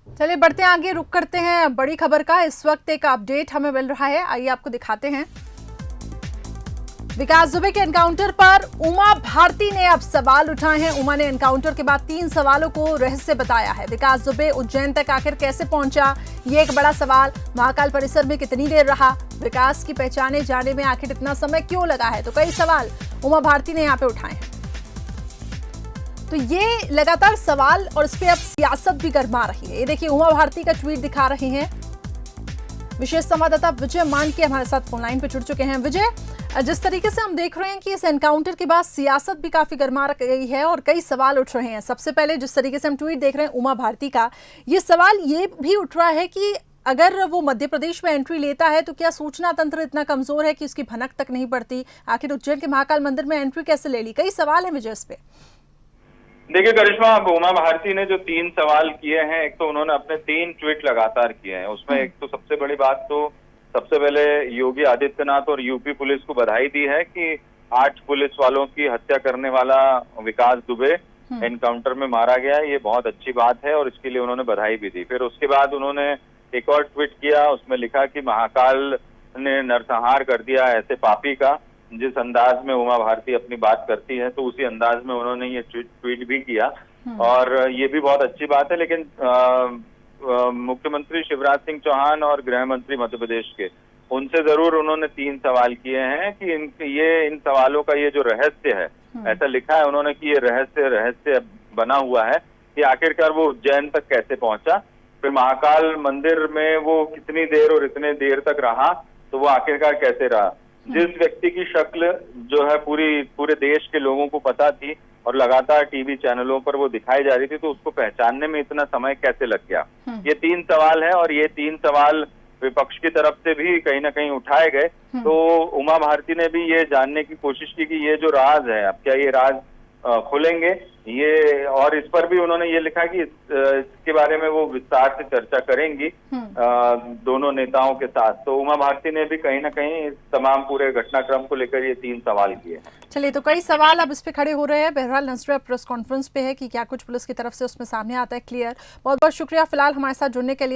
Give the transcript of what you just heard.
चलिए बढ़ते हैं आगे, रुक करते हैं बड़ी खबर का। इस वक्त एक अपडेट हमें मिल रहा है, आइए आपको दिखाते हैं। विकास दुबे के एनकाउंटर पर उमा भारती ने अब सवाल उठाए हैं। उमा ने एनकाउंटर के बाद 3 सवालों को रहस्य बताया है। विकास दुबे उज्जैन तक आखिर कैसे पहुंचा, ये एक बड़ा सवाल। महाकाल परिसर में कितनी देर रहा, विकास की पहचाने जाने में आखिर इतना समय क्यों लगा है, तो कई सवाल उमा भारती ने यहाँ पे उठाए हैं। तो ये लगातार सवाल और इस पे अब सियासत भी गरमा रही है। ये देखिए उमा भारती का ट्वीट दिखा रहे हैं। विशेष संवाददाता विजय मांडके हमारे साथ फोनलाइन पे जुड़ चुके हैं। विजय, जिस तरीके से हम देख रहे हैं कि इस एनकाउंटर के बाद सियासत भी काफी गर्मा गई है और कई सवाल उठ रहे हैं। सबसे पहले जिस तरीके से हम ट्वीट देख रहे हैं उमा भारती का, ये सवाल ये भी उठ रहा है कि अगर वो मध्य प्रदेश में एंट्री लेता है तो क्या सूचना तंत्र इतना कमजोर है कि उसकी भनक तक नहीं पड़ती? आखिर उज्जैन के महाकाल मंदिर में एंट्री कैसे ले ली? कई सवाल है विजय इस पे। देखिए करिश्मा, उमा भारती ने जो 3 सवाल किए हैं, एक तो उन्होंने अपने 3 ट्वीट लगातार किए हैं। उसमें एक तो सबसे बड़ी बात तो सबसे पहले योगी आदित्यनाथ और यूपी पुलिस को बधाई दी है कि 8 पुलिस वालों की हत्या करने वाला विकास दुबे एनकाउंटर में मारा गया है। ये बहुत अच्छी बात है और इसके लिए उन्होंने बधाई भी दी। फिर उसके बाद उन्होंने एक और ट्वीट किया, उसमें लिखा कि महाकाल ने नरसंहार कर दिया ऐसे पापी का। जिस अंदाज में उमा भारती अपनी बात करती है तो उसी अंदाज में उन्होंने ये ट्वीट भी किया और ये भी बहुत अच्छी बात है। लेकिन मुख्यमंत्री शिवराज सिंह चौहान और गृह मंत्री मध्य प्रदेश के, उनसे जरूर उन्होंने 3 सवाल किए हैं कि इन सवालों का ये जो रहस्य है, ऐसा लिखा है उन्होंने कि ये रहस्य बना हुआ है कि आखिरकार वो उज्जैन तक कैसे पहुंचा, फिर महाकाल मंदिर में वो कितनी देर और इतने देर तक रहा, तो वो आखिरकार कैसे रहा। जिस व्यक्ति की शक्ल जो है पूरे देश के लोगों को पता थी और लगातार टीवी चैनलों पर वो दिखाई जा रही थी, तो उसको पहचानने में इतना समय कैसे लग गया। ये 3 सवाल है और ये 3 सवाल विपक्ष की तरफ से भी कहीं ना कहीं उठाए गए। तो उमा भारती ने भी ये जानने की कोशिश की कि ये जो राज है, अब क्या ये राज खुलेंगे ये, और इस पर भी उन्होंने ये लिखा कि इसके बारे में वो विस्तार से चर्चा करेंगी दोनों नेताओं के साथ। तो उमा भारती ने भी कहीं ना कहीं इस तमाम पूरे घटनाक्रम को लेकर ये 3 सवाल किए। चलिए, तो कई सवाल अब इस पे खड़े हो रहे हैं। बहरहाल नजर प्रेस कॉन्फ्रेंस पे है कि क्या कुछ पुलिस की तरफ से उसमें सामने आता है क्लियर। बहुत बहुत शुक्रिया फिलहाल हमारे साथ जुड़ने के लिए।